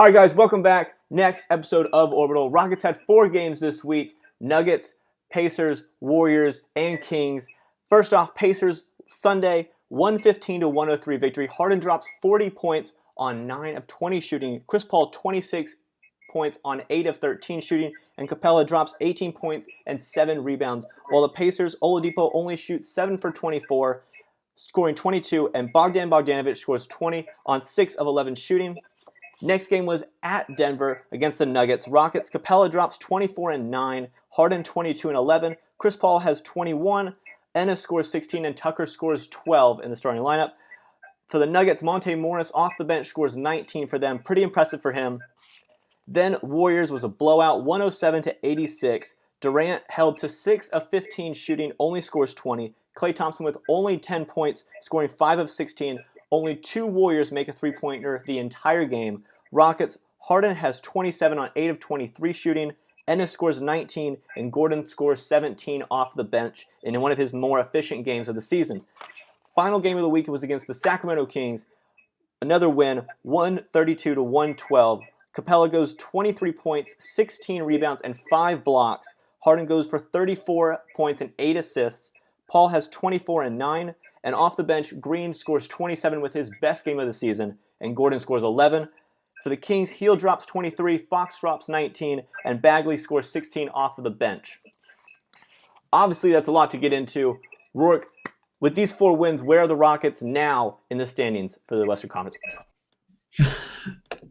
All right, guys, welcome back. Next episode of Orbital. Rockets had 4 games this week. Nuggets, Pacers, Warriors, and Kings. First off, Pacers, Sunday, 115-103 victory. Harden drops 40 points on 9 of 20 shooting. Chris Paul, 26 points on 8 of 13 shooting. And Capella drops 18 points and 7 rebounds. While the Pacers, Oladipo only shoots 7 for 24, scoring 22. And Bogdan Bogdanovic scores 20 on 6 of 11 shooting. Next game was at Denver against the Nuggets. Rockets, Capella drops 24 and 9, Harden 22 and 11, Chris Paul has 21, Ennis scores 16, and Tucker scores 12 in the starting lineup. For the Nuggets, Monte Morris off the bench scores 19 for them. Pretty impressive for him. Then Warriors was a blowout, 107-86. Durant held to 6 of 15 shooting, only scores 20. Klay Thompson with only 10 points, scoring 5 of 16. Only 2 Warriors make a three-pointer the entire game. Rockets, Harden has 27 on 8 of 23 shooting. Ennis scores 19, and Gordon scores 17 off the bench in one of his more efficient games of the season. Final game of the week was against the Sacramento Kings. Another win, 132-112. Capella goes 23 points, 16 rebounds, and 5 blocks. Harden goes for 34 points and 8 assists. Paul has 24 and 9. And off the bench, Green scores 27 with his best game of the season, and Gordon scores 11. For the Kings, Heel drops 23, Fox drops 19, and Bagley scores 16 off of the bench. Obviously, that's a lot to get into. Rourke, with these 4 wins, where are the Rockets now in the standings for the Western Conference?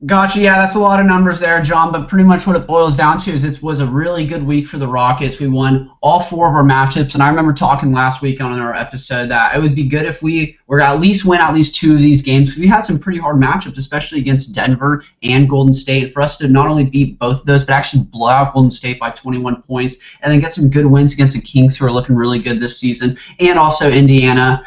Gotcha. Yeah, that's a lot of numbers there, John, but pretty much what it boils down to is it was a really good week for the Rockets. We won all 4 of our matchups, and I remember talking last week on our episode that it would be good if we were at least win at least 2 of these games, because we had some pretty hard matchups, especially against Denver and Golden State. For us to not only beat both of those, but actually blow out Golden State by 21 points, and then get some good wins against the Kings, who are looking really good this season, and also Indiana.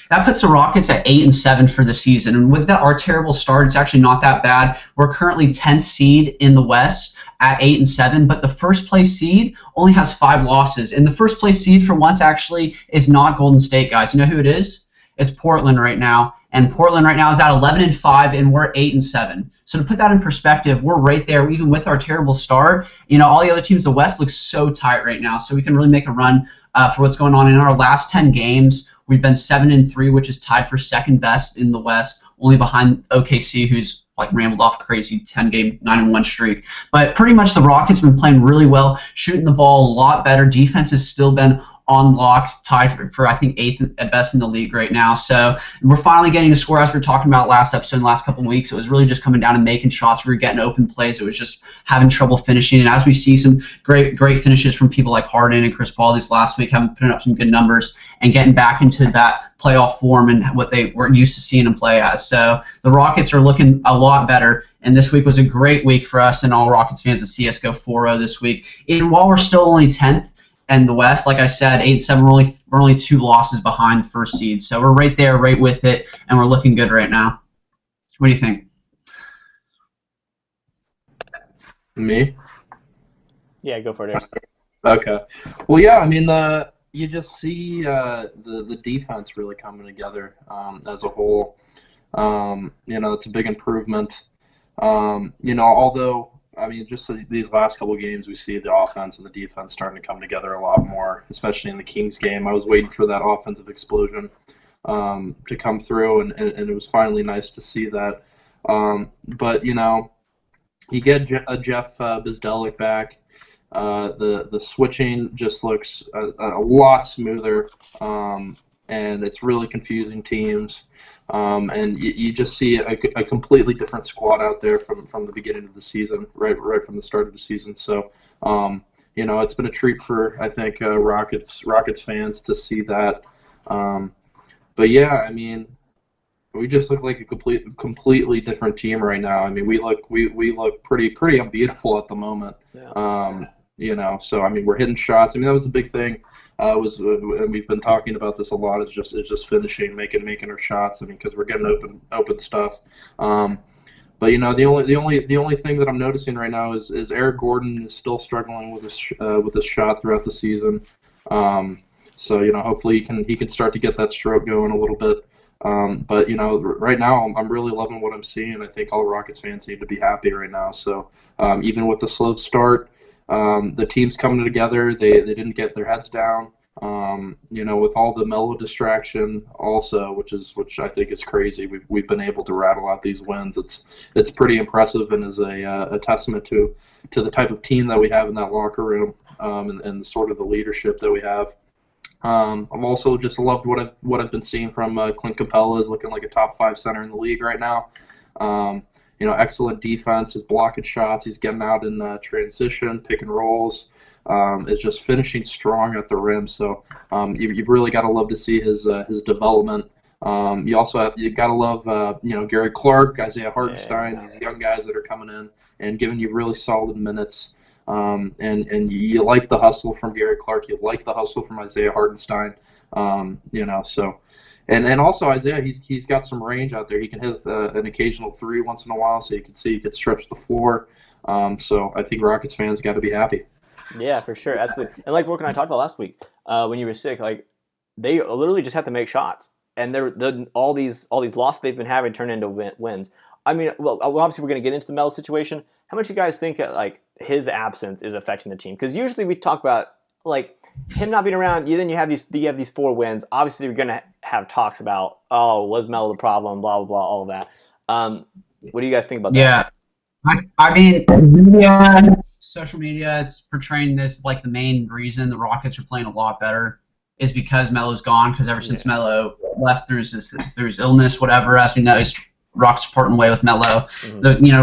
That puts the Rockets at 8-7 for the season, and with our terrible start, it's actually not that bad. We're currently 10th seed in the West at 8-7, but the first place seed only has 5 losses, and the first place seed for once actually is not Golden State, guys. You know who it is? It's Portland right now, and Portland right now is at 11-5, and we're 8-7. So to put that in perspective, we're right there, even with our terrible start. You know, all the other teams in the West look so tight right now, so we can really make a run for what's going on in our last 10 games. We've been 7-3, which is tied for second best in the West, only behind OKC, who's like rambled off a crazy 10-game 9-1 streak. But pretty much the Rockets have been playing really well, shooting the ball a lot better. Defense has still been on lock, tied for I think 8th at best in the league right now. So we're finally getting to score, as we were talking about last episode in the last couple of weeks. It was really just coming down and making shots. We were getting open plays. It was just having trouble finishing. And as we see some great finishes from people like Harden and Chris Paul this last week, having putting up some good numbers and getting back into that playoff form and what they were used to seeing them play as. So the Rockets are looking a lot better. And this week was a great week for us and all Rockets fans to see us go 4-0 this week. And while we're still only 10th, and the West, like I said, 8-7, we're only 2 losses behind the first seed. So we're right there, right with it, and we're looking good right now. What do you think? Me? Yeah, go for it, Eric. Okay. Well, yeah, I mean, you just see the defense really coming together as a whole. You know, it's a big improvement. You know, although, I mean, just these last couple of games, we see the offense and the defense starting to come together a lot more, especially in the Kings game. I was waiting for that offensive explosion to come through, and it was finally nice to see that. But, you know, you get Jeff Bzdelik back. The switching just looks a lot smoother, and it's really confusing teams. And you just see a completely different squad out there from the beginning of the season, right from the start of the season. So, you know, it's been a treat for, I think, Rockets fans to see that. But yeah, I mean, we just look like a completely different team right now. I mean, we look pretty unbeatable at the moment. Yeah. You know, so I mean, we're hitting shots. I mean, that was the big thing. And we've been talking about this a lot. Is just finishing, making our shots. I mean, because we're getting open stuff. But you know, the only thing that I'm noticing right now is Eric Gordon is still struggling with his shot throughout the season. So you know, hopefully he can start to get that stroke going a little bit. But right now I'm really loving what I'm seeing. I think all Rockets fans need to be happy right now. So even with the slow start, the team's coming together. They didn't get their heads down. With all the Melo distraction also, which I think is crazy. We've been able to rattle out these wins. It's pretty impressive and is a testament to the type of team that we have in that locker room, and sort of the leadership that we have. I've also just loved what I've been seeing from Clint Capella. Is looking like a top 5 center in the league right now. Excellent defense. He's blocking shots. He's getting out in transition, pick and rolls. Is just finishing strong at the rim. So you've really got to love to see his development. You got to love Gary Clark, Isaiah Hartenstein, these young guys that are coming in and giving you really solid minutes. And you like the hustle from Gary Clark. You like the hustle from Isaiah Hartenstein. So. And also Isaiah, he's got some range out there. He can hit an occasional 3 once in a while, so you can see he could stretch the floor. So I think Rockets fans got to be happy. Yeah, for sure, absolutely. And like Rook and I talked about last week, when you were sick, like they literally just have to make shots, and all these losses they've been having turn into wins. I mean, well, obviously we're going to get into the Melo situation. How much you guys think like his absence is affecting the team? Because usually we talk about like him not being around. Then you have these 4 wins. Obviously, we're going to have talks about, was Melo the problem? Blah blah blah, all of that. What do you guys think about that? Yeah, I mean, media, social media is portraying this like the main reason the Rockets are playing a lot better is because Melo's gone. Because ever since Melo left through his illness, whatever, as we know, Rockets parting way with Melo.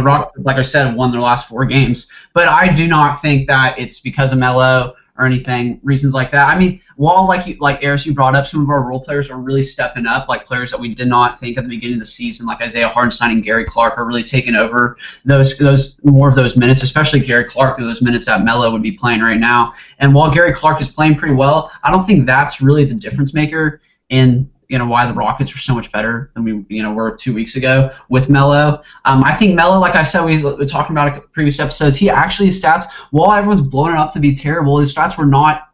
Rockets, like I said, won their last 4 games. But I do not think that it's because of Melo or anything, reasons like that. I mean, while like Eris, you brought up, some of our role players are really stepping up, like players that we did not think at the beginning of the season, like Isaiah Hartenstein and Gary Clark, are really taking over those more of those minutes, especially Gary Clark, those minutes that Melo would be playing right now. And while Gary Clark is playing pretty well, I don't think that's really the difference maker in why the Rockets are so much better than we were 2 weeks ago with Melo. I think Melo, like I said, we were talking about in previous episodes, he actually, his stats, while everyone's blowing it up to be terrible, his stats were not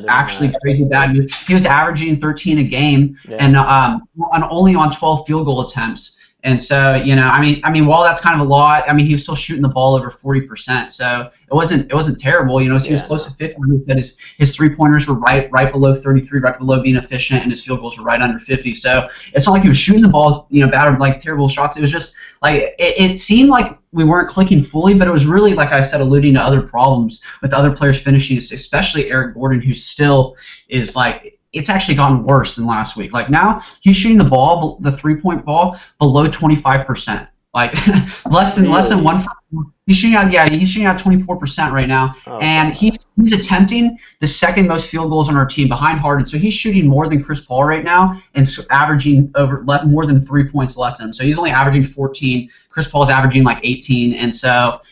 actually crazy bad. He was averaging 13 a game and only on 12 field goal attempts. And so, I mean, while that's kind of a lot, I mean, he was still shooting the ball over 40%. So it wasn't terrible. He was close to 50. He said his 3-pointers were right below 33, right below being efficient, and his field goals were right under 50. So it's not like he was shooting the ball, bad or like terrible shots. It was just like it seemed like we weren't clicking fully, but it was really, like I said, alluding to other problems with other players finishing, especially Eric Gordon, who still is like. It's actually gotten worse than last week. Like now, he's shooting the ball, the 3-point ball, below 25%. Like less than 1. He's shooting out 24% right now, and he's attempting the second most field goals on our team behind Harden. So he's shooting more than Chris Paul right now, and averaging more than 3 points less than him. So he's only averaging 14. Chris Paul's averaging like 18, and so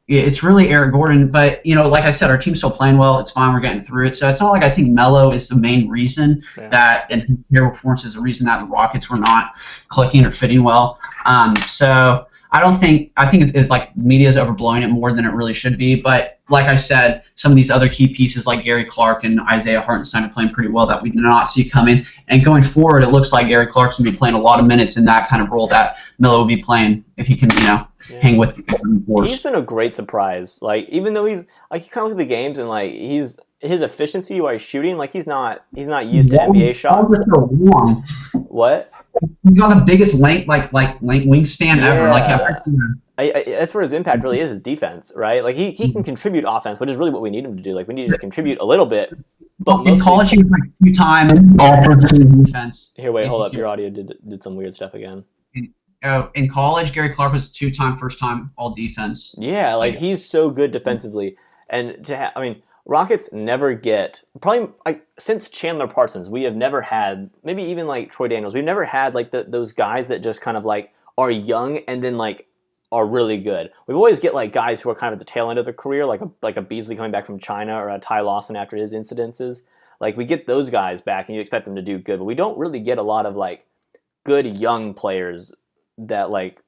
it's really Eric Gordon, but like I said, our team's still playing well. It's fine. We're getting through it. So it's not like I think Melo is the main reason that, and his terrible performance is the reason that the Rockets were not clicking or fitting well. So I think like media is overblowing it more than it really should be. But like I said, some of these other key pieces like Gary Clark and Isaiah Hartenstein are playing pretty well that we did not see coming. And going forward, it looks like Gary Clark's going to be playing a lot of minutes in that kind of role that Melo will be playing if he can, hang with the force. He's been a great surprise. Like even though he's like you kind of look at the games and like his efficiency while he's shooting, like he's not used to NBA shots. What? He's got the biggest length wingspan ever. Like that's where his impact really is, his defense, right? Like he can contribute offense, which is really what we need him to do. Like we need him to contribute a little bit. But in college, he was like 2-time all-pro defense. Here, wait, hold up. Your audio did some weird stuff again. In college, Gary Clark was 2-time, first-time all defense. Yeah, like he's so good defensively, and I mean, Rockets never get probably like since Chandler Parsons, we have never had maybe even like Troy Daniels. We've never had like those guys that just kind of like are young and then like are really good. We've always get like guys who are kind of at the tail end of their career, like a Beasley coming back from China or a Ty Lawson after his incidences. Like we get those guys back and you expect them to do good, but we don't really get a lot of like good young players that like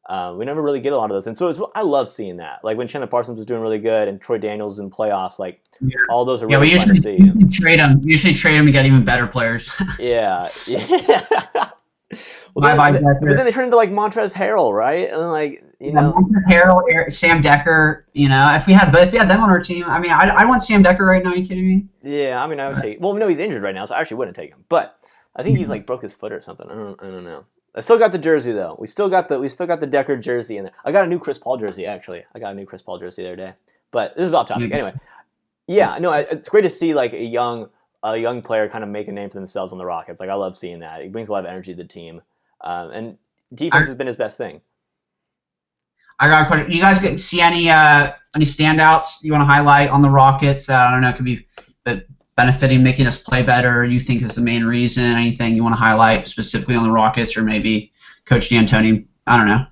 We never really get a lot of those, and so I love seeing that. Like when Chandler Parsons was doing really good, and Troy Daniels in playoffs, like all those are really fun to see. We trade them. Usually trade them to get even better players. Yeah. Well, but then they turn into like Montrezl Harrell, right? And then like Montrezl Harrell, Sam Decker. If we had them on our team, I mean, I want Sam Decker right now. Are you kidding me? Yeah, I mean, I would take. Well, no, he's injured right now, so I actually wouldn't take him. But I think he's like broke his foot or something. I don't know. I still got the jersey though. We still got the Decker jersey in there. I got a new Chris Paul jersey actually. I got a new Chris Paul jersey the other day. But this is off topic. Anyway, yeah, no, it's great to see like a young player kind of make a name for themselves on the Rockets. Like I love seeing that. It brings a lot of energy to the team, and defense has been his best thing. I got a question. You guys see any standouts you want to highlight on the Rockets? I don't know. It could be benefiting, making us play better. You think is the main reason? Anything you want to highlight specifically on the Rockets, or maybe Coach D'Antoni? I don't know.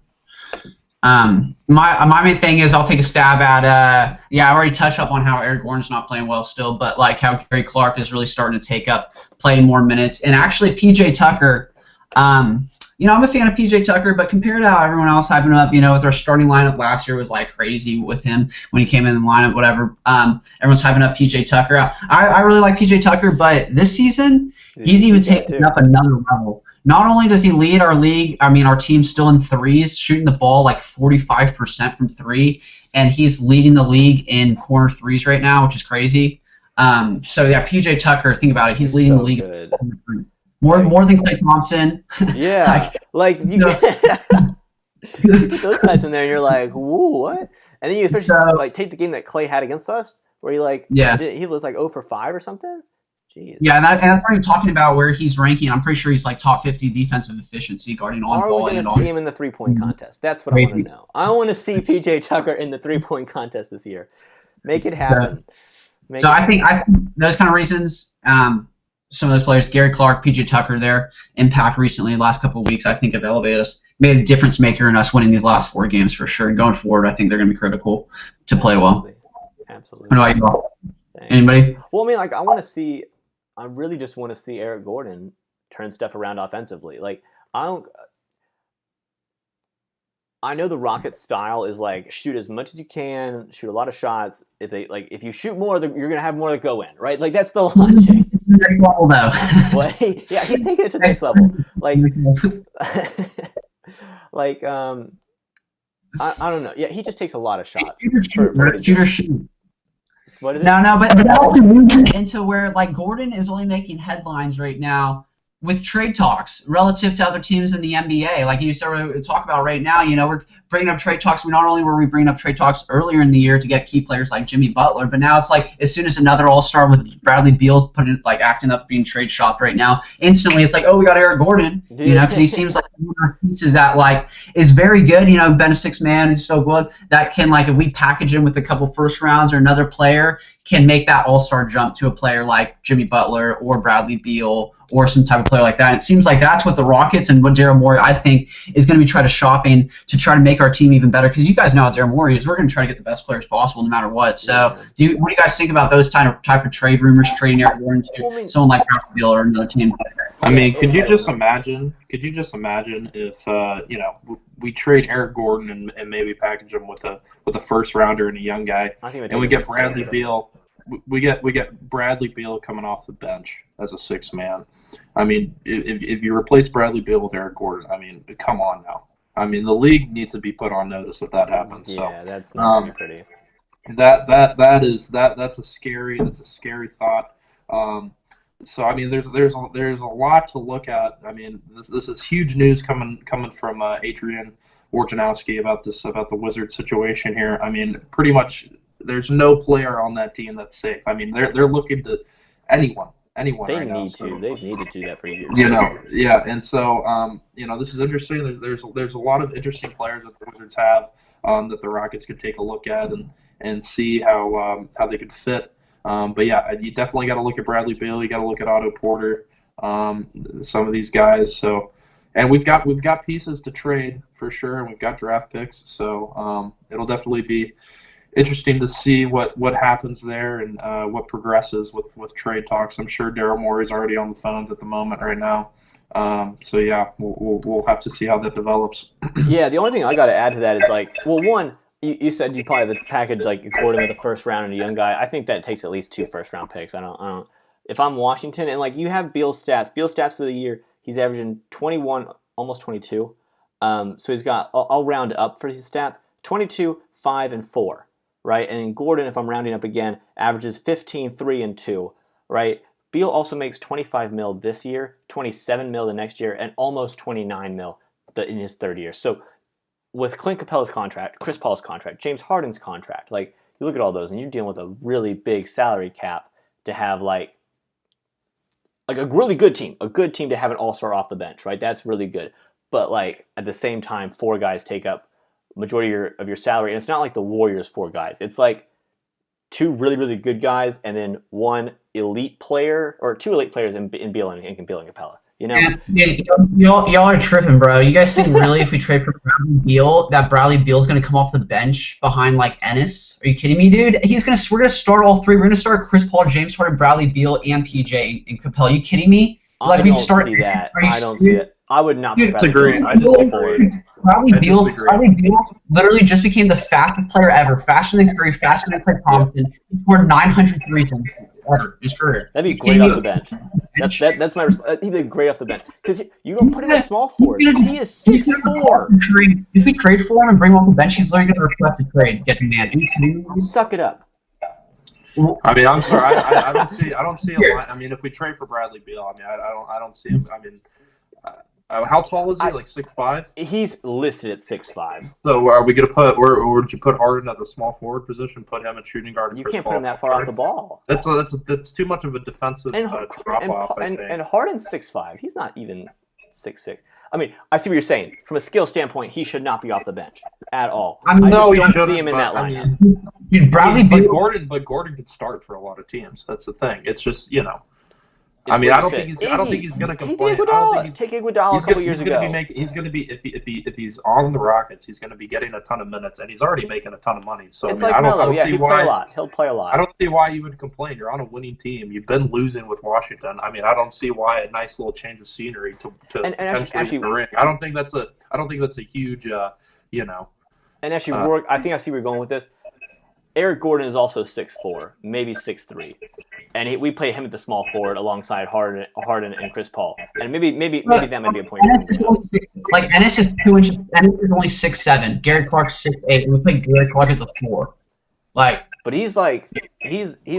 My main thing is I'll take a stab at I already touched up on how Eric Gordon's not playing well still, but like how Gary Clark is really starting to play more minutes, and actually PJ Tucker. I'm a fan of PJ Tucker, but compared to how everyone else hyping him up, with our starting lineup last year was like crazy with him when he came in the lineup, whatever. Everyone's hyping up PJ Tucker. I really like PJ Tucker, but this season he's even taken up another level. Not only does he lead our league, our team's still in threes, shooting the ball like 45% from three, and he's leading the league in corner threes right now, which is crazy. PJ Tucker, think about it, he's leading the league. Good. More than Klay Thompson. Yeah, you put those guys in there, and you're like, "Whoa, what?" And then you especially take the game that Klay had against us, where he was like 0 for 5 or something. Jeez. Yeah, and that's what I'm talking about. Where he's ranking, I'm pretty sure he's like top 50 defensive efficiency guarding on ball. Are we going to see him in the 3-point contest? That's what I want to know. I want to see PJ Tucker in the 3-point contest this year. Make it happen. I think those kind of reasons. Some of those players, Gary Clark, PJ Tucker, their impact recently, the last couple of weeks, I think have elevated us, made a difference maker in us winning these last 4 games for sure. And going forward, I think they're going to be critical to play well. Absolutely. What about you all? Anybody? Well, I really just want to see Eric Gordon turn stuff around offensively. Like, I know the Rockets style is like shoot as much as you can, shoot a lot of shots. If you shoot more, you're going to have more that go in, right? Like that's the logic. Next level, though. Well, yeah, he's taking it to the next level. I don't know. Yeah, he just takes a lot of shots. Shooter shoot. What is it? No, but that also moves into where like Gordon is only making headlines right now with trade talks relative to other teams in the NBA. Like you started to talk about right now, we're bringing up trade talks. Not only were we bringing up trade talks earlier in the year to get key players like Jimmy Butler, but now it's like as soon as another All-Star with Bradley Beal acting up being trade shopped right now, instantly it's like, oh, we got Eric Gordon, because he seems like one of our pieces that like is very good. Been a 6 man and so good that can if we package him with a couple first rounds or another player, can make that All-Star jump to a player like Jimmy Butler or Bradley Beal or some type of player like that. It seems like that's what the Rockets and what Daryl Morey, I think, is going to be trying to shopping to try to make our team even better. Because you guys know how Daryl Morey is. We're going to try to get the best players possible no matter what. So what do you guys think about those type of trade rumors, trading Eric Gordon to someone like Bradley Beal or another team? Could you just imagine if we trade Eric Gordon and maybe package him with a first rounder and a young guy, and we get Bradley Beal. We get Bradley Beal coming off the bench as a 6 man. If you replace Bradley Beal with Eric Gordon, come on now. The league needs to be put on notice if that happens. Yeah, that's not pretty. That's a scary thought. There's a lot to look at. This is huge news coming from Adrian Wojnarowski about the Wizards situation here. Pretty much there's no player on that team that's safe. They're looking to anyone. They right need now, to. So. They've needed to do that for years. Yeah, and so this is interesting. There's a lot of interesting players that the Wizards have that the Rockets could take a look at and see how they could fit. But yeah, you definitely got to look at Bradley Beal. You got to look at Otto Porter. Some of these guys. So, and we've got pieces to trade for sure, and we've got draft picks. So it'll definitely be interesting to see what happens there and what progresses with trade talks. I'm sure Daryl Morey is already on the phones at the moment right now So yeah, we'll have to see how that develops. Yeah, the only thing I got to add to that is like, well, one, you said you probably the package like Gordon with the first round and a young guy. I think that takes at least 2 first-round picks. I don't. If I'm Washington and like you have Beal's stats for the year, he's averaging 21, almost 22. So he's got. I'll round up for his stats: 22, 5, and 4, right? And then Gordon, if I'm rounding up again, averages 15, 3, and 2, right? Beal also makes 25 mil this year, 27 mil the next year, and almost 29 mil in his third year. So with Clint Capella's contract, Chris Paul's contract, James Harden's contract, like you look at all those and you're dealing with a really big salary cap to have like a really good team to have an all-star off the bench, right? That's really good. But like at the same time, 4 guys take up majority of your salary, and it's not like the Warriors 4 guys. It's like 2 really, really good guys and then 1 elite player or 2 elite players in Beal and Capella. You know? Yeah, y'all are tripping, bro. You guys think really if we trade for Bradley Beal, that Bradley Beal's gonna come off the bench behind like Ennis? Are you kidding me, dude? We're gonna start all 3. We're gonna start Chris Paul, James Harden, Bradley Beal, and PJ and Capella. Are you kidding me? I don't see that. I don't see it. I would not put Bradley Beal. I just look forward. Bradley Beal literally just became the fastest player ever, faster than Curry, faster than Clay Thompson. He scored 900 threes ever in his career. That'd be great off the bench. That's my response. He'd be great off the bench because you don't put him at small forward. He is 6'4". If we trade for him and bring him off the bench, he's literally going to request a trade. Get the man. Suck it up. I mean, I'm sorry. I don't see a line. I mean, if we trade for Bradley Beal, I mean, I don't see him. I mean, how tall is he? Like 6'5"? He's listed at 6'5". So are we gonna put? Or would you put Harden at the small forward position? Put him at shooting guard. You can't put him that far off the ball. That's too much of a defensive drop-off. And Harden's 6'5". He's not even 6'6". I mean, I see what you're saying. From a skill standpoint, he should not be off the bench at all. I mean, I just don't see him in that lineup. Dude, Bradley Beal. But Gordon could start for a lot of teams. That's the thing. It's just I mean, I don't think he's going to complain. Take Iguodala a couple years ago. He's going to be if he's on the Rockets, he's going to be getting a ton of minutes, and he's already making a ton of money. So it's I mean, like I don't, Melo. I don't see why He'll play a lot. I don't see why you would complain. You're on a winning team. You've been losing with Washington. I mean, I don't see why a nice little change of scenery to potentially the ring. I don't think that's a huge And actually, I think I see where you're going with this. Eric Gordon is also 6'4", maybe 6'3", and we play him at the small forward alongside Harden and Chris Paul, and maybe that might be a point. Like Ennis is 2 inches. Ennis is only 6'7". Garrett Clark's 6'8". And we play Garrett Clark at the 4. Like, but he's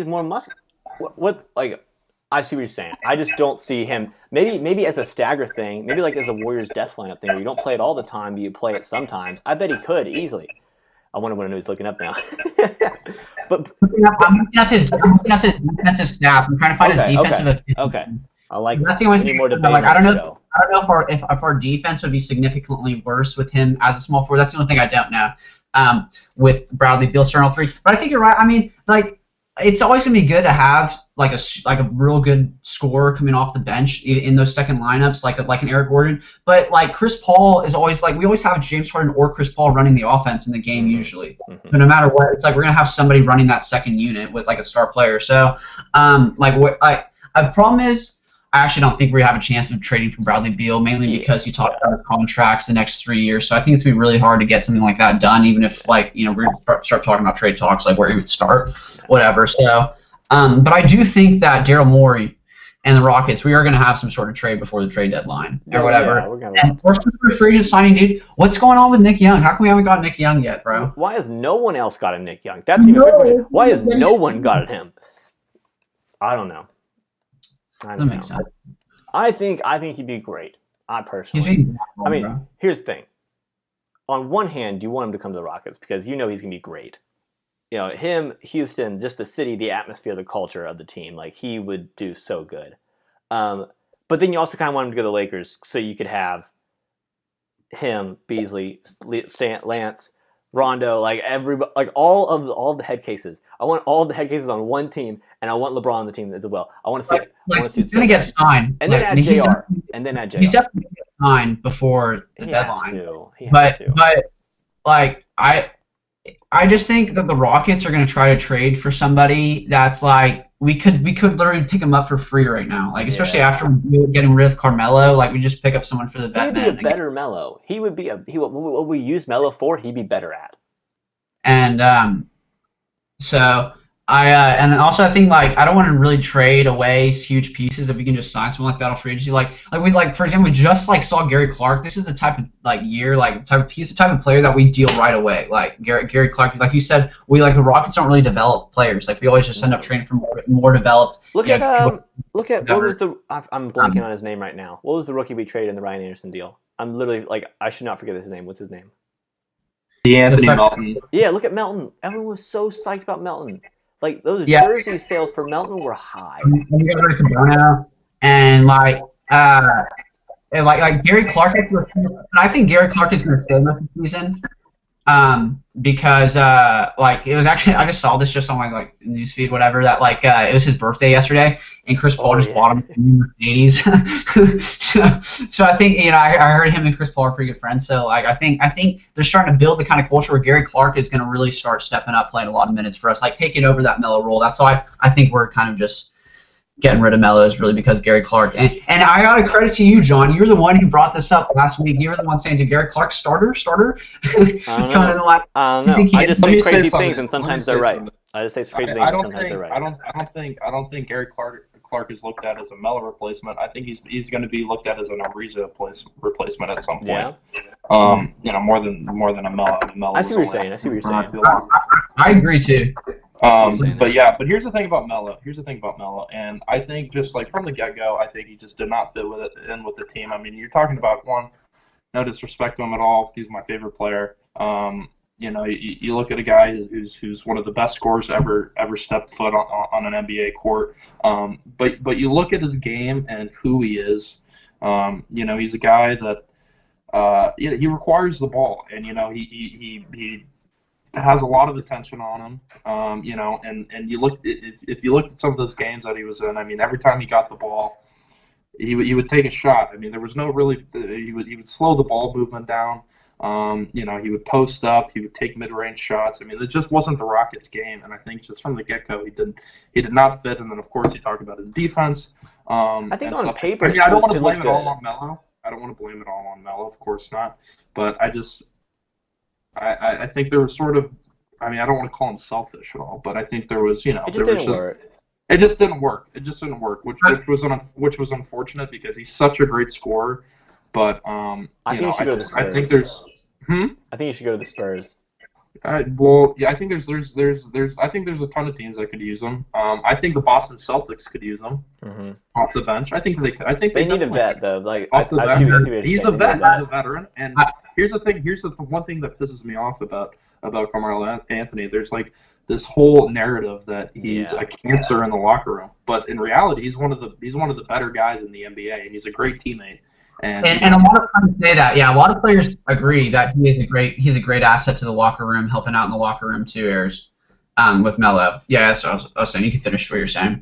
more muscular. What like? I see what you're saying. I just don't see him. Maybe as a stagger thing. Maybe like as a Warriors death lineup thing where you don't play it all the time, but you play it sometimes. I bet he could easily. I wonder what he's looking up now. But I'm looking up his defensive stats. I'm trying to find his defensive. Okay. I like. That's the only thing. More debate like, I don't know. Show. I don't know if our defense would be significantly worse with him as a small forward. That's the only thing I don't know. With Bradley Beal starting all 3, but I think you're right. I mean, like, it's always gonna be good to have like a real good scorer coming off the bench in those second lineups, like an Eric Gordon. But like Chris Paul is always we always have James Harden or Chris Paul running the offense in the game usually. Mm-hmm. So no matter what, it's like we're gonna have somebody running that second unit with like a star player. So the problem is I actually don't think we have a chance of trading for Bradley Beal, mainly because you talked about his contracts the next 3 years. So I think it's gonna be really hard to get something like that done, even if we're gonna start talking about trade talks, like where he would start, whatever. So. But I do think that Daryl Morey and the Rockets, we are going to have some sort of trade before the trade deadline or whatever. And first free agent signing, dude. What's going on with Nick Young? How come we haven't got Nick Young yet, bro? Why has no one else got a Nick Young? That's even a good question. Why has no one got him? I don't know. That makes sense. I think he'd be great. I personally. Here's the thing. On one hand, you want him to come to the Rockets because you know he's going to be great. You know, him, Houston, just the city, the atmosphere, the culture of the team, like, he would do so good. But then you also kind of want him to go to the Lakers so you could have him, Beasley, Lance, Rondo, like everybody, like all the head cases. I want all the head cases on one team, and I want LeBron on the team as well. I want to see it. He's going to get signed. And then add JR. He's definitely going to get signed before the deadline. He has to. But like, I just think that the Rockets are going to try to trade for somebody that's like we could literally pick him up for free right now. Like especially Yeah. after getting rid of Carmelo, like we just pick up someone for the He vet would be a man. better Melo. He would be what we use Melo for. He'd be better at. And so and then also I think like I don't want to really trade away huge pieces if we can just sign someone like that off free agency. Like for example, we just like saw Gary Clark. This is the type of like year, like type of piece, the type of player that we deal right away. Like Gary Clark, like you said, we like the Rockets don't really develop players. Like we always just end up trading for more developed. Look at what was the I'm blanking on his name right now. What was the rookie we traded in the Ryan Anderson deal? I'm literally like I should not forget his name. What's his name? Anthony Melton. Yeah, look at Melton. Everyone was so psyched about Melton. Like those jersey sales for Melton were high. We got rid of Cabana, and like Gary Clark. I think Gary Clark is going to stay most of the season, because like it was actually I just saw this just on my like newsfeed whatever that like it was his birthday yesterday and Chris Paul just bought him a new Mercedes. so I think I heard him and Chris Paul are pretty good friends. So like I think they're starting to build the kind of culture where Gary Clark is going to really start stepping up, playing a lot of minutes for us, like taking over that Melo role. That's why I think we're kind of just getting rid of Melo is really because Gary Clark. And I got to credit to you, John. You're the one who brought this up last week. You were the one saying, "Did Gary Clark starter?" I don't know. I just say crazy things, and sometimes they're right. I just say crazy things, and sometimes they're right. I don't think Gary Clark is looked at as a Melo replacement. I think he's going to be looked at as an Ariza replacement at some point. Yeah. More than a Melo. I see what you're saying. I agree too. But here's the thing about Melo. And I think just like from the get-go, I think he just did not fit in with the team. I mean, you're talking about no disrespect to him at all. He's my favorite player. You look at a guy who's one of the best scorers ever stepped foot on an NBA court. But you look at his game and who he is. He's a guy that he requires the ball, and he has a lot of attention on him. And you look if you look at some of those games that he was in. I mean, every time he got the ball, he would take a shot. I mean, there was no really. He would slow the ball movement down. He would post up. He would take mid-range shots. I mean, it just wasn't the Rockets' game. And I think just from the get-go, he did not fit. And then, of course, you talk about his defense. I think on paper, I don't want to blame it all on Melo. Of course not. But I think there was sort of. I mean, I don't want to call him selfish at all, but I think there was. It just didn't work. It just didn't work. Which was unfortunate because he's such a great scorer. But I think you should go to the Spurs. I think there's. I think you should go to the Spurs. I think there's a ton of teams that could use him. I think the Boston Celtics could use him off the bench. I think they could. I think they need a vet though. Like off the bench. He's a vet. He's a veteran. And here's the thing. Here's the one thing that pisses me off about Carmelo Anthony. There's like this whole narrative that he's a cancer in the locker room, but in reality, he's one of the better guys in the NBA, and he's a great teammate. And a lot of players say that. Yeah, a lot of players agree that he's a great asset to the locker room, helping out in the locker room too, Ayers, with Melo. Yeah, that's what I was saying. You can finish what you're saying.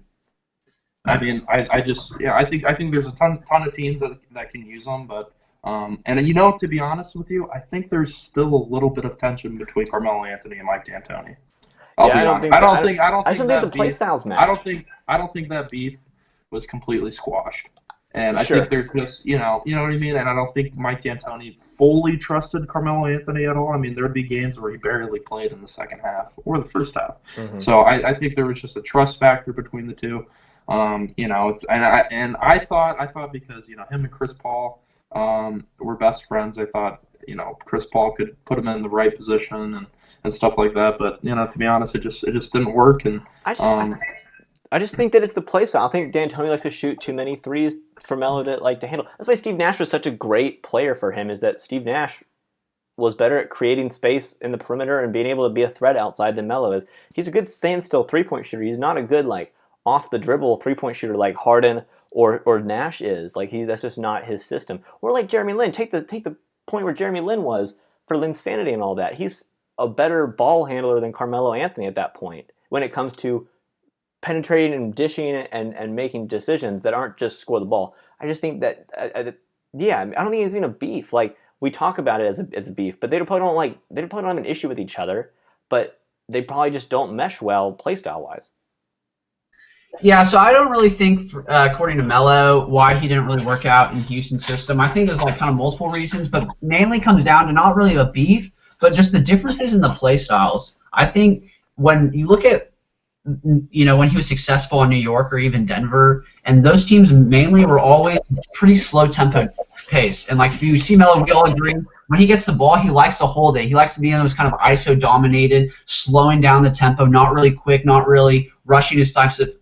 I mean, I think there's a ton of teams that can use them, but to be honest with you, I think there's still a little bit of tension between Carmelo Anthony and Mike D'Antoni. I don't think the play styles match. I don't think that beef was completely squashed. And I think there's just, you know what I mean? And I don't think Mike D'Antoni fully trusted Carmelo Anthony at all. I mean, there would be games where he barely played in the second half or the first half. Mm-hmm. So I think there was just a trust factor between the two. I thought because, him and Chris Paul were best friends, I thought, Chris Paul could put him in the right position and stuff like that. But, to be honest, it just didn't work. And I just think that it's the play style. I think D'Antoni likes to shoot too many threes for Melo to handle. That's why Steve Nash was such a great player for him, is that Steve Nash was better at creating space in the perimeter and being able to be a threat outside than Melo is. He's a good standstill three-point shooter. He's not a good off-the-dribble three-point shooter like Harden or Nash is. That's just not his system. Or like Jeremy Lin. Take the point where Jeremy Lin was for Linsanity and all that. He's a better ball handler than Carmelo Anthony at that point when it comes to penetrating and dishing and making decisions that aren't just score the ball. I just think that, I don't think it's even a beef. Like, we talk about it as a beef, but they probably don't have an issue with each other, but they probably just don't mesh well play style wise. Yeah, so I don't really think, according to Melo, why he didn't really work out in Houston's system. I think there's like kind of multiple reasons, but mainly comes down to not really a beef, but just the differences in the play styles. I think when you look at, when he was successful in New York or even Denver, and those teams mainly were always pretty slow tempo pace. And like if you see Melo, we all agree, when he gets the ball, he likes to hold it. He likes to be in those kind of ISO dominated, slowing down the tempo, not really quick, not really rushing his types of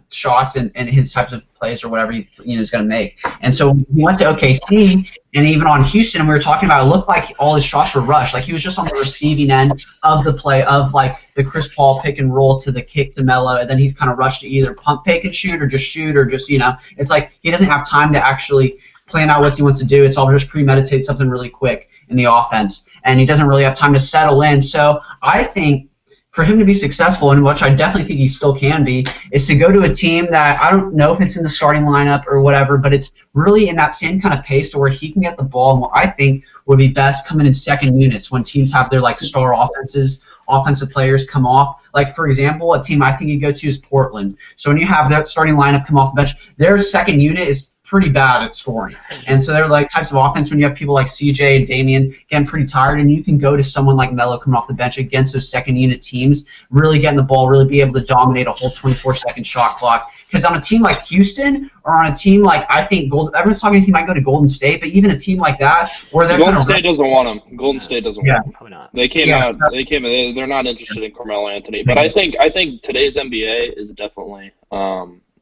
shots and his types of plays or whatever he is going to make. And so he went to OKC, and even on Houston, and we were talking about, it looked like all his shots were rushed. Like he was just on the receiving end of the play of like the Chris Paul pick and roll to the kick to Melo, and then he's kind of rushed to either pump fake and shoot or just it's like he doesn't have time to actually plan out what he wants to do. It's all just premeditate something really quick in the offense, and he doesn't really have time to settle in. So I think for him to be successful, and which I definitely think he still can be, is to go to a team that I don't know if it's in the starting lineup or whatever, but it's really in that same kind of pace to where he can get the ball, and what I think would be best coming in second units when teams have their like star offensive players come off. Like, for example, a team I think you go to is Portland. So when you have that starting lineup come off the bench, their second unit is pretty bad at scoring. And so they're like types of offense when you have people like CJ and Damian getting pretty tired, and you can go to someone like Melo coming off the bench against those second unit teams, really getting the ball, really be able to dominate a whole 24-second shot clock. Because on a team like Houston, or on a team like, I think everyone's talking he might go to Golden State, but even a team like that, where they're Golden State doesn't want him. Golden State doesn't want him. Probably not. They're not interested in Carmelo Anthony. But I think today's NBA is definitely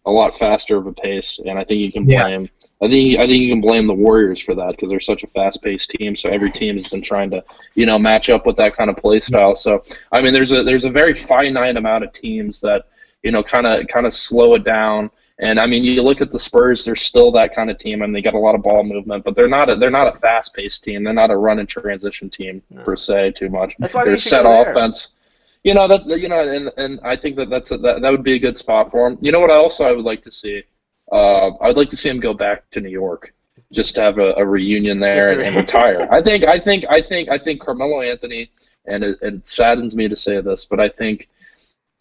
a lot faster of a pace, and I think you can blame. I think you can blame the Warriors for that because they're such a fast-paced team. So every team has been trying to match up with that kind of play style. So I mean, there's a very finite amount of teams that kind of slow it down. And I mean, you look at the Spurs; they're still that kind of team, and they got a lot of ball movement, but they're not a fast-paced team. They're not a run and transition team per se too much. That's why they're set offense. And I think that would be a good spot for him. You know what? I would like to see. I'd like to see him go back to New York, just to have a reunion there and retire. I think Carmelo Anthony, and it saddens me to say this, but I think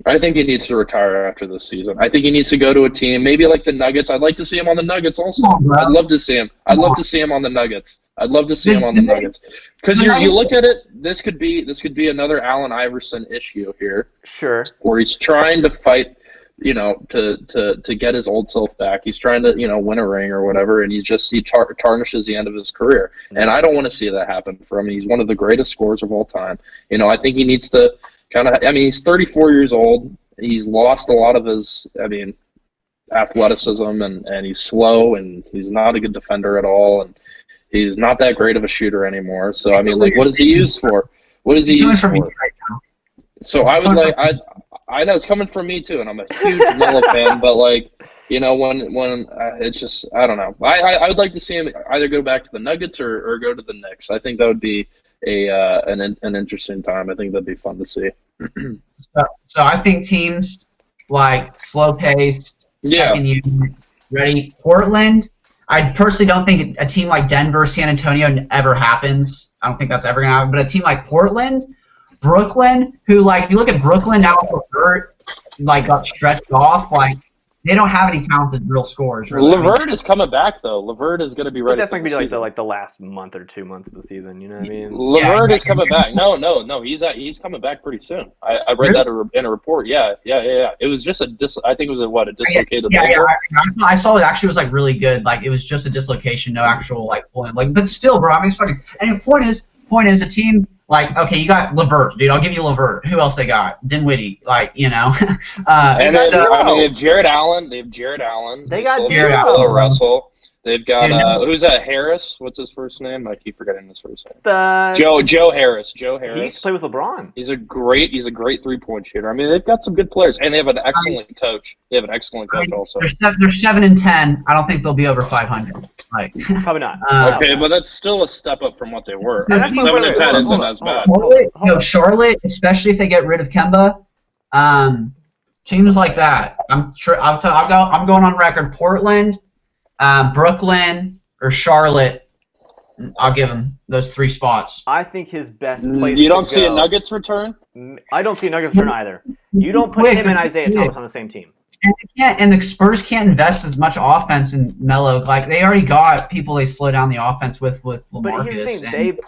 he needs to retire after this season. I think he needs to go to a team, maybe like the Nuggets. I'd like to see him on the Nuggets also. I'd love to see him. I'd love to see him on the Nuggets. I'd love to see him on the Nuggets. Because you look at it, this could be another Allen Iverson issue here. Sure. Where he's trying to fight, to get his old self back. He's trying to, win a ring or whatever, and he tarnishes the end of his career. And I don't want to see that happen for him. He's one of the greatest scorers of all time. I think he needs to he's 34 years old. He's lost a lot of his, athleticism, and he's slow, and he's not a good defender at all, and he's not that great of a shooter anymore. So, what is he used for? What is he used for? So I know it's coming from me too, and I'm a huge Melo fan, but when it's just, I don't know. I would like to see him either go back to the Nuggets or go to the Knicks. I think that would be an interesting time. I think that'd be fun to see. So I think teams like slow paced, second unit, ready. Portland, I personally don't think a team like Denver, San Antonio ever happens. I don't think that's ever going to happen. But a team like Portland, Brooklyn, who, if you look at Brooklyn now, LeVert, got stretched off, they don't have any talented real scorers. Really. LeVert is coming back, though. LeVert is going to be ready. But that's not going to be the last month or 2 months of the season. You know what I mean? LeVert is coming back. No. He's coming back pretty soon. I read that in a report. Yeah. It was just a dislocated. Yeah. I saw it actually was really good. It was just a dislocation, no actual pulling. But still, bro. I mean, it's fucking. And the point is, a team. Okay, you got LeVert, dude. I'll give you LeVert. Who else they got? Dinwiddie, and they have Jared Allen. They have Jared Allen. They got Jared Allen. Russell. They've got who's that? Harris. What's his first name? I keep forgetting his first name. Joe Harris. Joe Harris. He used to play with LeBron. He's a great 3-point shooter. I mean, they've got some good players, and they have an excellent coach. Also. They're 7-10. I don't think they'll be over 500. Probably not. Okay, but that's still a step up from what they were. 7-10 isn't as bad. Charlotte, especially if they get rid of Kemba, teams like that. I'm sure. I'm going on record. Portland, Brooklyn, or Charlotte. I'll give them those 3 spots. I think his best place. You don't see a Nuggets return? I don't see a Nuggets return either. You don't put him and Isaiah Thomas on the same team. And the Spurs can't invest as much offense in Melo. Like they already got people they slow down the offense with LaMarcus. But here's the thing: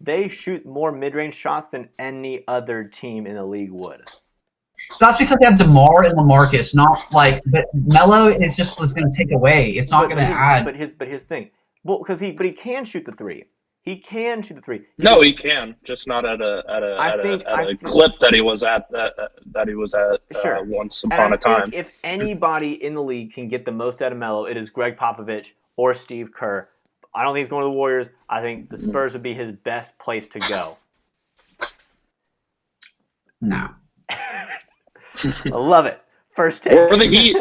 they shoot more mid-range shots than any other team in the league would. That's because they have DeMar and LaMarcus, not like. But Melo is going to take away. It's not going to add. But here's the thing. Well, he can shoot the three. He can shoot the three. He can, just not at a clip that he was at once upon a time. If anybody in the league can get the most out of Melo, it is Greg Popovich or Steve Kerr. I don't think he's going to the Warriors. I think the Spurs would be his best place to go. No. I love it. First take. Or the Heat.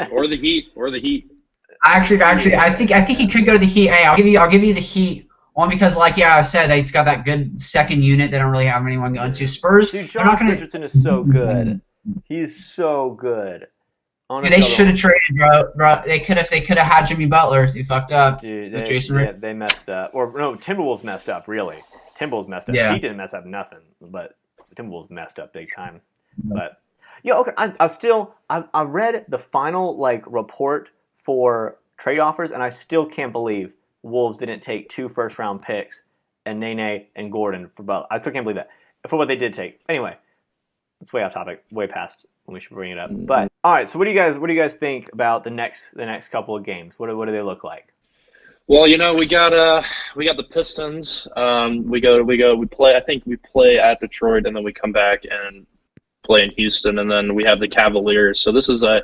Actually, I think he could go to the Heat. Hey, I'll give you the Heat. Only because, I said, he's got that good second unit. They don't really have anyone going to. Spurs. Dude, Josh Richardson is so good. He's so good. Dude, they should have traded, bro. They could have had Jimmy Butler. He fucked up. Dude, they messed up. Or no, Timberwolves messed up. Really, Timberwolves messed up. Yeah. He didn't mess up nothing, but Timberwolves messed up big time. But yeah, okay. I read the final report for trade offers, and I still can't believe Wolves didn't take 2 first-round picks and Nene and Gordon for both. I still can't believe that for what they did take. Anyway, it's way off topic, way past when we should bring it up. But all right, so what do you guys think about the next couple of games? What do they look like? Well, we got the Pistons. We play. I think we play at Detroit, and then we come back and play in Houston, and then we have the Cavaliers. So this is a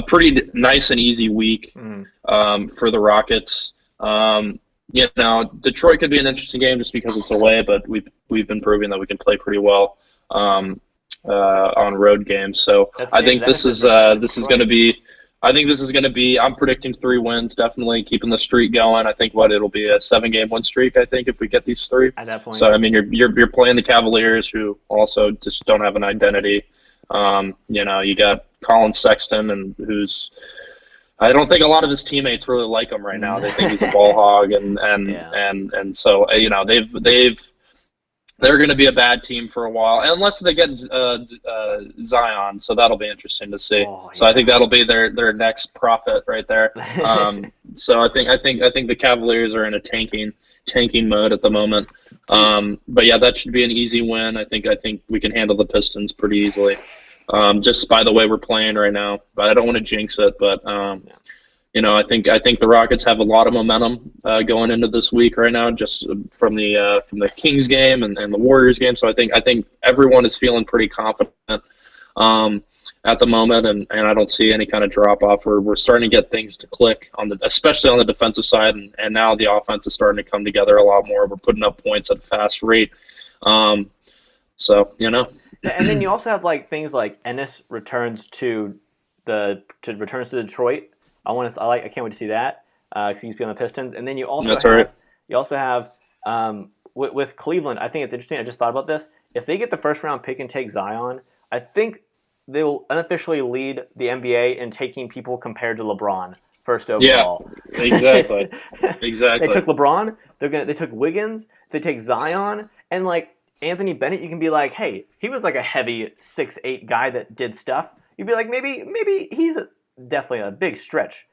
pretty nice and easy week for the Rockets. Detroit could be an interesting game just because it's away, but we've been proving that we can play pretty well on road games. So I think this is going to be. I'm predicting 3 wins, definitely keeping the streak going. I think it'll be a 7-game win streak. I think if we get these 3. So I mean, you're playing the Cavaliers, who also just don't have an identity. You got Colin Sexton, and who's. I don't think a lot of his teammates really like him right now. They think he's a ball hog, and so they're going to be a bad team for a while, unless they get Zion. So that'll be interesting to see. So I think that'll be their next prophet right there. So I think the Cavaliers are in a tanking mode at the moment. But yeah, that should be an easy win. I think we can handle the Pistons pretty easily. Just by the way we're playing right now, but I don't want to jinx it. But I think the Rockets have a lot of momentum going into this week right now, just from the Kings game and the Warriors game. So I think everyone is feeling pretty confident at the moment, and I don't see any kind of drop off. We're starting to get things to click especially on the defensive side, and now the offense is starting to come together a lot more. We're putting up points at a fast rate. And then you also have things like Ennis returns to Detroit. I can't wait to see that because he used to be on the Pistons. And then you also have with Cleveland. I think it's interesting. I just thought about this. If they get the first round pick and take Zion, I think they will unofficially lead the NBA in taking people compared to LeBron first overall. Yeah, exactly. Exactly. They took LeBron. They took Wiggins. They take Zion, and Anthony Bennett, you can be like, hey, he was a heavy 6'8" guy that did stuff. You'd be like, maybe he's definitely a big stretch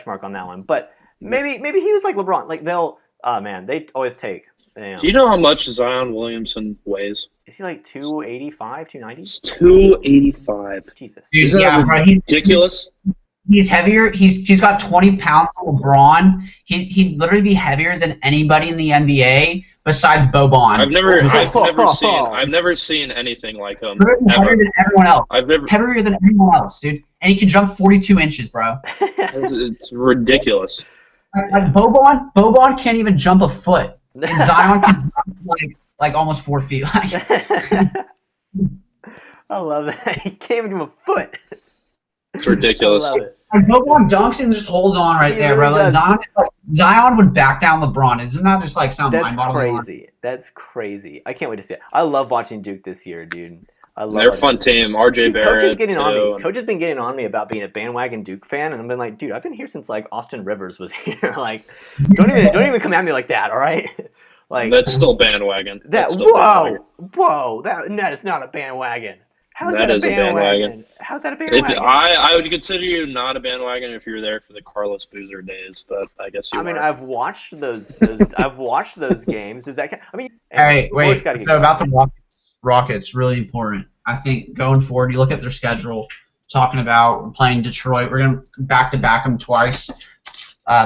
mark on that one. But maybe he was like LeBron. They always take. Do you know how much Zion Williamson weighs? Is he 285, 290? It's 285. Jesus. Is that ridiculous? He's heavier. He's got 20 pounds of LeBron. He'd literally be heavier than anybody in the NBA besides Boban. I've never seen anything like him. Heavier than everyone else. Heavier than anyone else, dude. And he can jump 42 inches, bro. It's ridiculous. Boban can't even jump a foot. And Zion can jump almost 4 feet. I love that. He can't even do a foot. It's ridiculous. I love it. Boban dunks and just holds on right there, bro. Zion would back down LeBron. Isn't that just some mind-boggling? That's crazy. That's crazy. I can't wait to see it. I love watching Duke this year, dude. They're a fun team. RJ Barrett. Coach has been getting on me about being a bandwagon Duke fan, and I've been like, dude, I've been here since Austin Rivers was here. Don't even come at me like that, all right? That's still bandwagon. Whoa, that is not a bandwagon. How's That that a is a bandwagon? bandwagon. How's that a If bandwagon? I would consider you not a bandwagon if you were there for the Carlos Boozer days, but I guess you I mean, are. I've watched those I've watched those games. Does that count? I mean, All right, wait. gotta get So going. about the Rockets, really important. I think going forward, you look at their schedule. Talking about playing Detroit, we're gonna back-to-back them twice.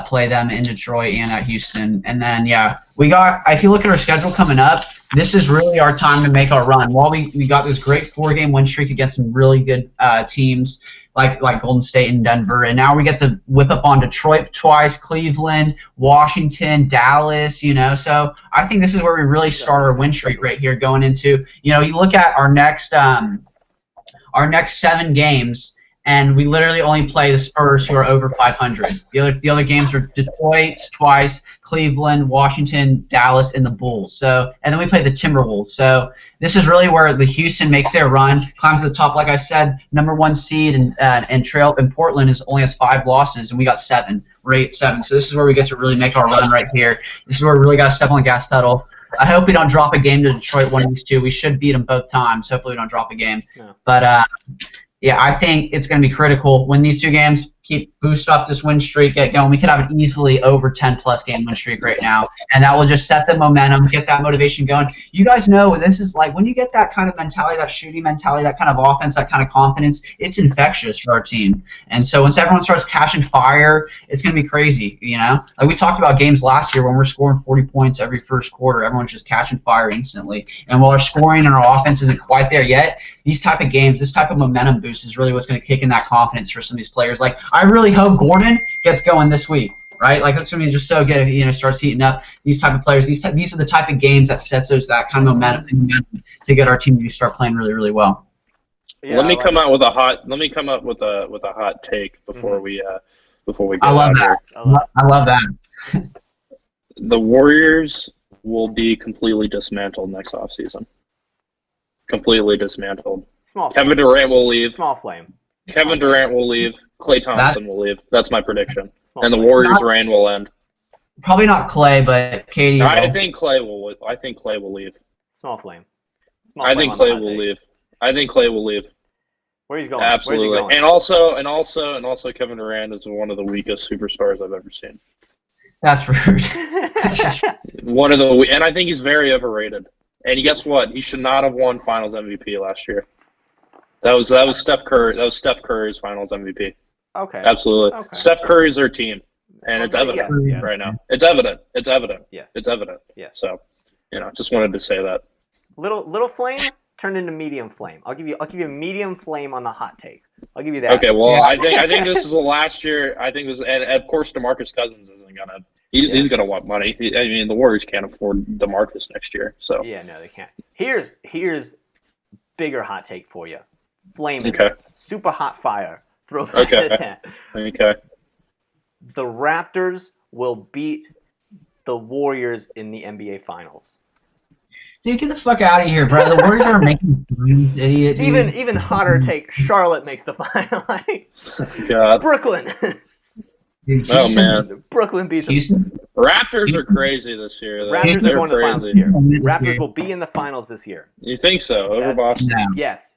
Play them in Detroit and at Houston, and then we got. If you look at our schedule coming up, this is really our time to make our run. While we got this great 4-game win streak against some really good teams like Golden State and Denver, and now we get to whip up on Detroit twice, Cleveland, Washington, Dallas. So I think this is where we really start our win streak right here going into. You look at our next 7 games. And we literally only play the Spurs, who are over 500. The other games are Detroit twice, Cleveland, Washington, Dallas, and the Bulls. And then we play the Timberwolves. So this is really where the Houston makes their run, climbs to the top. Like I said, number 1 seed, and Portland only has 5 losses, and we got 7. We're 8-7. So this is where we get to really make our run right here. This is where we really got to step on the gas pedal. I hope we don't drop a game to Detroit one of these 2. We should beat them both times. Hopefully we don't drop a game. Yeah. But I think it's going to be critical. Win these 2 games, boost up this win streak, get going. We could have an easily over 10-plus game win streak right now, and that will just set the momentum, get that motivation going. You guys know what this is like. When you get that kind of mentality, that shooting mentality, that kind of offense, that kind of confidence, it's infectious for our team. And so once everyone starts catching fire, it's going to be crazy, Like we talked about games last year when we're scoring 40 points every first quarter. Everyone's just catching fire instantly. And while our scoring and our offense isn't quite there yet, these type of games, this type of momentum boost is really what's going to kick in that confidence for some of these players. Like, I really hope Gordon gets going this week, right? Like, that's going to be just so good if he starts heating up. These type of players, these are the type of games that sets that kind of momentum to get our team to start playing really, really well. Yeah, let me come up with a hot take before we go. I love that. I love that. The Warriors will be completely dismantled next offseason. Completely dismantled. Kevin Durant will leave. Small flame. Kevin Durant will leave. Klay Thompson will leave. That's my prediction. Small and the flame. Warriors' reign will end. Probably not Klay, but KD. I think Klay will leave. Small flame. I think Klay will leave. I think Klay will leave. Where he's going? Absolutely. Where's he going? And also Kevin Durant is one of the weakest superstars I've ever seen. That's rude. And I think he's very overrated. And guess what? He should not have won Finals MVP last year. That was Steph Curry. That was Steph Curry's Finals MVP. Okay. Absolutely. Okay. Steph Curry's their team, and it's evident right now. It's evident. Yes. It's evident. Yes. So, just wanted to say that. Little flame turned into medium flame. I'll give you a medium flame on the hot take. I'll give you that. Okay. Well, I think this is the last year. I think this, and of course, DeMarcus Cousins isn't gonna. He's gonna want money. The Warriors can't afford DeMarcus next year. So. Yeah, no, they can't. Here's bigger hot take for you. Flaming. Okay. Super hot fire. Throw back to that. Okay. The Raptors will beat the Warriors in the NBA Finals. Dude, get the fuck out of here, bro. The Warriors are making dreams, idiot. Dude. Even hotter take. Charlotte makes the final. God. Brooklyn. Dude, Oh man. Brooklyn beats them. Houston? Raptors are crazy this year. Raptors are going to the finals this year. Raptors will be in the finals this year. You think so? Over Boston? No. Yes.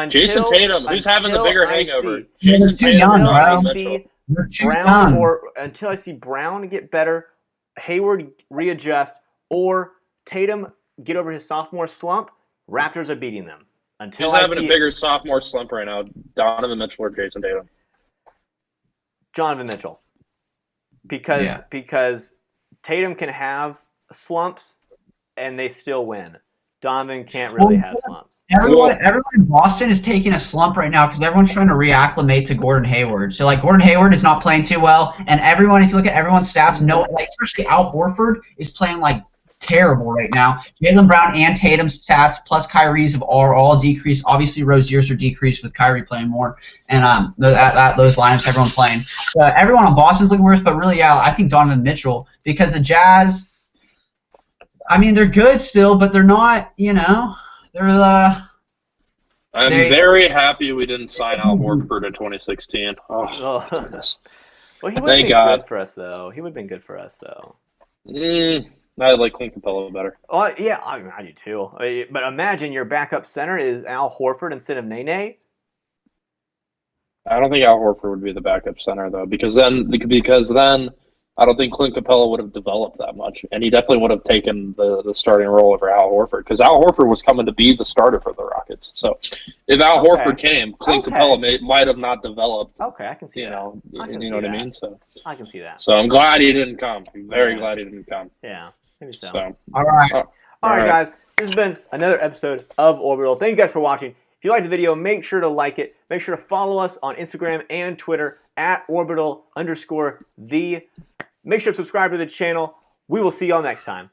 Jason Tatum, who's having the bigger hangover? Jason Tatum, until I see Brown get better, Hayward readjust, or Tatum get over his sophomore slump, Raptors are beating them. Who's having a bigger sophomore slump right now, Donovan Mitchell or Jason Tatum? Donovan Mitchell. Because Tatum can have slumps and they still win. Donovan can't really have slumps. Everyone in Boston is taking a slump right now because everyone's trying to reacclimate to Gordon Hayward. So, Gordon Hayward is not playing too well, and everyone, if you look at everyone's stats, especially Al Horford is playing terrible right now. Jaylen Brown and Tatum's stats plus Kyrie's are all decreased. Obviously, Rozier's are decreased with Kyrie playing more, and those lineups, everyone playing. So everyone on Boston's looking worse, but really, I think Donovan Mitchell, because the Jazz, they're good still, but they're not. I'm very happy we didn't sign Al Horford in 2016. Oh, goodness. Well, he would have been good for us, though. I like Clint Capella better. Oh, yeah, I do too. But imagine your backup center is Al Horford instead of Nene. I don't think Al Horford would be the backup center though, because then I don't think Clint Capella would have developed that much, and he definitely would have taken the starting role over Al Horford, because Al Horford was coming to be the starter for the Rockets. So if Al Horford came, Clint Capella might have not developed. Okay, I can see that. You know what I mean? So I can see that. So I'm glad he didn't come. I'm very glad he didn't come. Yeah, maybe so. All right. All right, guys. This has been another episode of Orbital. Thank you guys for watching. If you liked the video, make sure to like it. Make sure to follow us on Instagram and Twitter at Orbital_the. Make sure to subscribe to the channel. We will see y'all next time.